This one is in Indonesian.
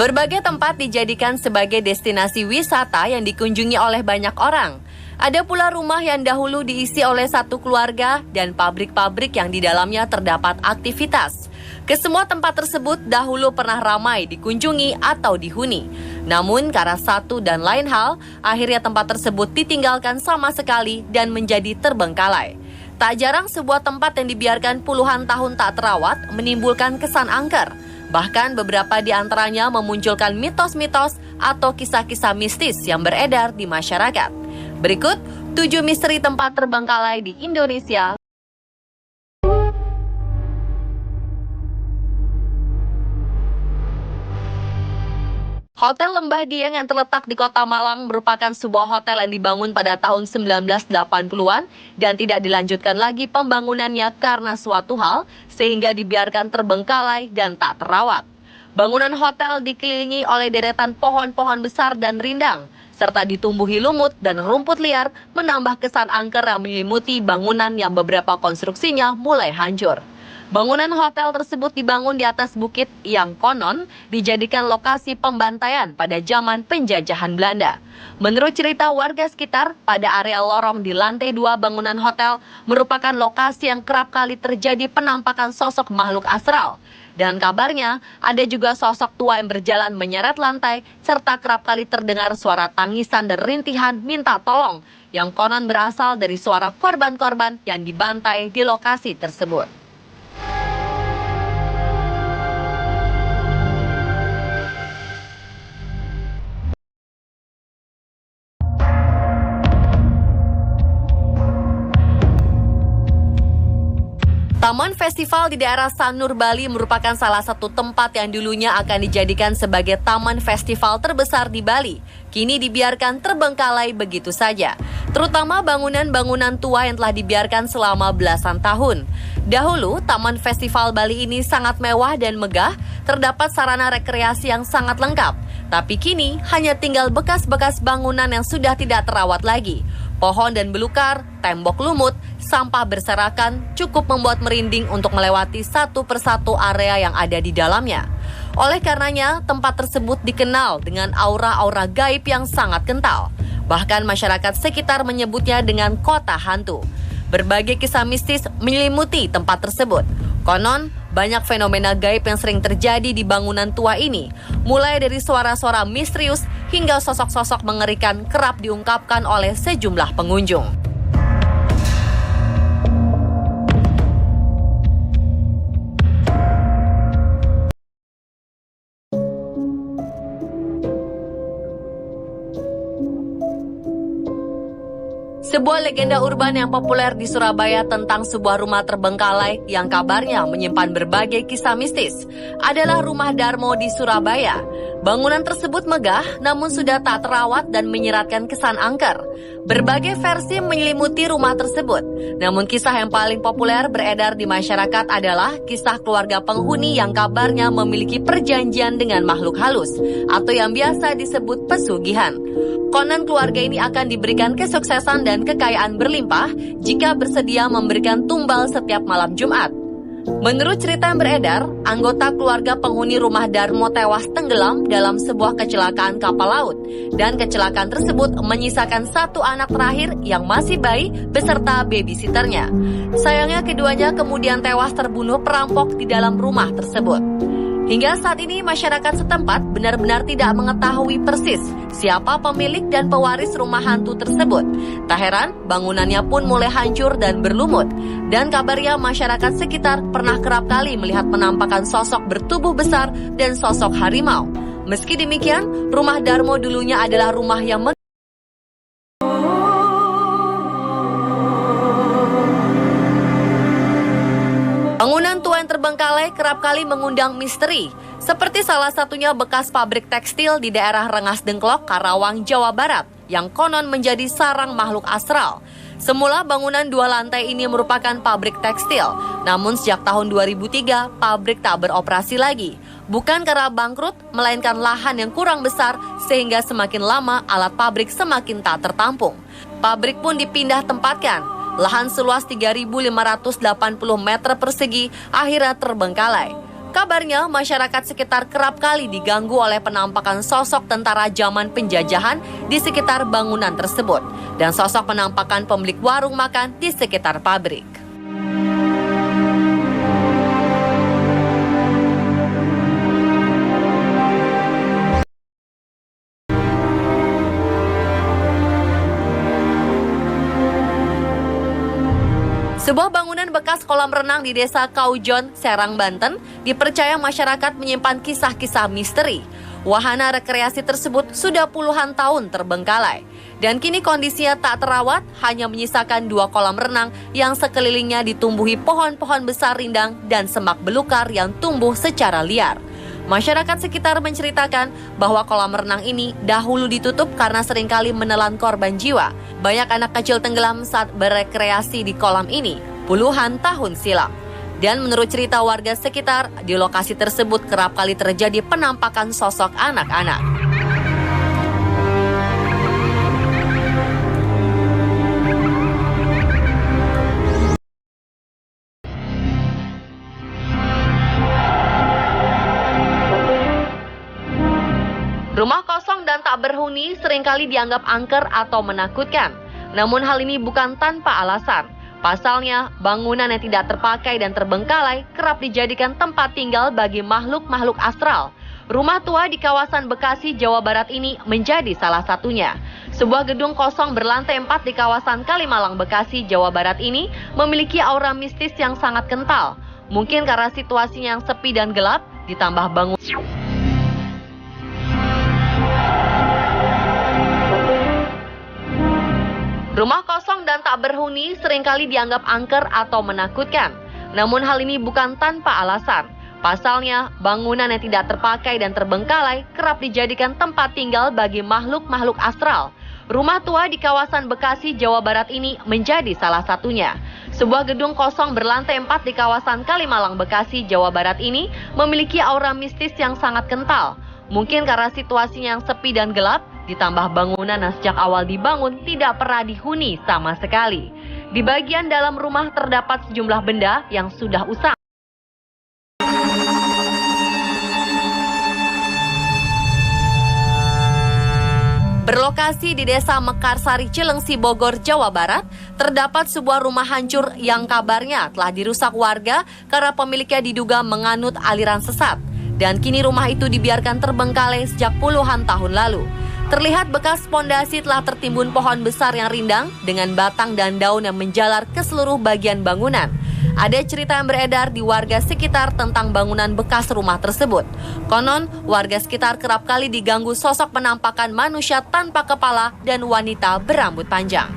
Berbagai tempat dijadikan sebagai destinasi wisata yang dikunjungi oleh banyak orang. Ada pula rumah yang dahulu diisi oleh satu keluarga dan pabrik-pabrik yang di dalamnya terdapat aktivitas. Kesemua tempat tersebut dahulu pernah ramai dikunjungi atau dihuni. Namun karena satu dan lain hal, akhirnya tempat tersebut ditinggalkan sama sekali dan menjadi terbengkalai. Tak jarang sebuah tempat yang dibiarkan puluhan tahun tak terawat menimbulkan kesan angker. Bahkan beberapa di antaranya memunculkan mitos-mitos atau kisah-kisah mistis yang beredar di masyarakat. Berikut 7 misteri tempat terbengkalai di Indonesia. Hotel Lembah Dieng yang terletak di Kota Malang merupakan sebuah hotel yang dibangun pada tahun 1980-an dan tidak dilanjutkan lagi pembangunannya karena suatu hal sehingga dibiarkan terbengkalai dan tak terawat. Bangunan hotel dikelilingi oleh deretan pohon-pohon besar dan rindang, serta ditumbuhi lumut dan rumput liar menambah kesan angker yang menyelimuti bangunan yang beberapa konstruksinya mulai hancur. Bangunan hotel tersebut dibangun di atas bukit yang konon dijadikan lokasi pembantaian pada zaman penjajahan Belanda. Menurut cerita warga sekitar, pada area lorong di lantai 2 bangunan hotel merupakan lokasi yang kerap kali terjadi penampakan sosok makhluk astral. Dan kabarnya ada juga sosok tua yang berjalan menyeret lantai serta kerap kali terdengar suara tangisan dan rintihan minta tolong yang konon berasal dari suara korban-korban yang dibantai di lokasi tersebut. Taman Festival di daerah Sanur, Bali merupakan salah satu tempat yang dulunya akan dijadikan sebagai taman festival terbesar di Bali. Kini dibiarkan terbengkalai begitu saja, terutama bangunan-bangunan tua yang telah dibiarkan selama belasan tahun. Dahulu, Taman Festival Bali ini sangat mewah dan megah, terdapat sarana rekreasi yang sangat lengkap. Tapi kini hanya tinggal bekas-bekas bangunan yang sudah tidak terawat lagi. Pohon dan belukar, tembok lumut, sampah berserakan cukup membuat merinding untuk melewati satu persatu area yang ada di dalamnya. Oleh karenanya, tempat tersebut dikenal dengan aura-aura gaib yang sangat kental. Bahkan masyarakat sekitar menyebutnya dengan kota hantu. Berbagai kisah mistis menyelimuti tempat tersebut. Konon, banyak fenomena gaib yang sering terjadi di bangunan tua ini, mulai dari suara-suara misterius hingga sosok-sosok mengerikan kerap diungkapkan oleh sejumlah pengunjung. Sebuah legenda urban yang populer di Surabaya tentang sebuah rumah terbengkalai yang kabarnya menyimpan berbagai kisah mistis adalah Rumah Darmo di Surabaya. Bangunan tersebut megah namun sudah tak terawat dan menyiratkan kesan angker. Berbagai versi menyelimuti rumah tersebut. Namun kisah yang paling populer beredar di masyarakat adalah kisah keluarga penghuni yang kabarnya memiliki perjanjian dengan makhluk halus atau yang biasa disebut pesugihan. Konon keluarga ini akan diberikan kesuksesan dan kekayaan berlimpah jika bersedia memberikan tumbal setiap malam Jumat. Menurut cerita yang beredar, anggota keluarga penghuni Rumah Darmo tewas tenggelam dalam sebuah kecelakaan kapal laut. Dan kecelakaan tersebut menyisakan satu anak terakhir yang masih bayi beserta babysitternya. Sayangnya keduanya kemudian tewas terbunuh perampok di dalam rumah tersebut. Hingga saat ini masyarakat setempat benar-benar tidak mengetahui persis siapa pemilik dan pewaris rumah hantu tersebut. Tak heran, bangunannya pun mulai hancur dan berlumut. Dan kabarnya masyarakat sekitar pernah kerap kali melihat penampakan sosok bertubuh besar dan sosok harimau. Meski demikian, Rumah Darmo dulunya adalah rumah yang bangunan tua yang terbengkalai kerap kali mengundang misteri, seperti salah satunya bekas pabrik tekstil di daerah Rengas Dengklok, Karawang, Jawa Barat, yang konon menjadi sarang makhluk astral. Semula bangunan 2 lantai ini merupakan pabrik tekstil, namun sejak tahun 2003 pabrik tak beroperasi lagi. Bukan karena bangkrut, melainkan lahan yang kurang besar sehingga semakin lama alat pabrik semakin tak tertampung. Pabrik pun dipindah tempatkan. Lahan seluas 3.580 meter persegi akhirnya terbengkalai. Kabarnya, masyarakat sekitar kerap kali diganggu oleh penampakan sosok tentara zaman penjajahan di sekitar bangunan tersebut dan sosok penampakan pemilik warung makan di sekitar pabrik. Sebuah bangunan bekas kolam renang di Desa Kaujon, Serang, Banten, dipercaya masyarakat menyimpan kisah-kisah misteri. Wahana rekreasi tersebut sudah puluhan tahun terbengkalai. Dan kini kondisinya tak terawat, hanya menyisakan 2 kolam renang yang sekelilingnya ditumbuhi pohon-pohon besar rindang dan semak belukar yang tumbuh secara liar. Masyarakat sekitar menceritakan bahwa kolam renang ini dahulu ditutup karena seringkali menelan korban jiwa. Banyak anak kecil tenggelam saat berekreasi di kolam ini puluhan tahun silam. Dan menurut cerita warga sekitar, di lokasi tersebut kerap kali terjadi penampakan sosok anak-anak. Rumah kosong dan tak berhuni seringkali dianggap angker atau menakutkan. Namun hal ini bukan tanpa alasan. Pasalnya, bangunan yang tidak terpakai dan terbengkalai kerap dijadikan tempat tinggal bagi makhluk-makhluk astral. Rumah tua di kawasan Bekasi, Jawa Barat ini menjadi salah satunya. Sebuah gedung kosong berlantai 4 di kawasan Kalimalang, Bekasi, Jawa Barat ini memiliki aura mistis yang sangat kental. Mungkin karena situasinya yang sepi dan gelap, ditambah bangunan. Rumah kosong dan tak berhuni seringkali dianggap angker atau menakutkan. Namun hal ini bukan tanpa alasan. Pasalnya, bangunan yang tidak terpakai dan terbengkalai kerap dijadikan tempat tinggal bagi makhluk-makhluk astral. Rumah tua di kawasan Bekasi, Jawa Barat ini menjadi salah satunya. Sebuah gedung kosong berlantai 4 di kawasan Kalimalang, Bekasi, Jawa Barat ini memiliki aura mistis yang sangat kental. Mungkin karena situasinya yang sepi dan gelap, ditambah bangunan yang sejak awal dibangun tidak pernah dihuni sama sekali. Di bagian dalam rumah terdapat sejumlah benda yang sudah usang. Berlokasi di Desa Mekarsari, Cilengsi, Bogor, Jawa Barat, terdapat sebuah rumah hancur yang kabarnya telah dirusak warga karena pemiliknya diduga menganut aliran sesat. Dan kini rumah itu dibiarkan terbengkalai sejak puluhan tahun lalu. Terlihat bekas pondasi telah tertimbun pohon besar yang rindang dengan batang dan daun yang menjalar ke seluruh bagian bangunan. Ada cerita yang beredar di warga sekitar tentang bangunan bekas rumah tersebut. Konon, warga sekitar kerap kali diganggu sosok penampakan manusia tanpa kepala dan wanita berambut panjang.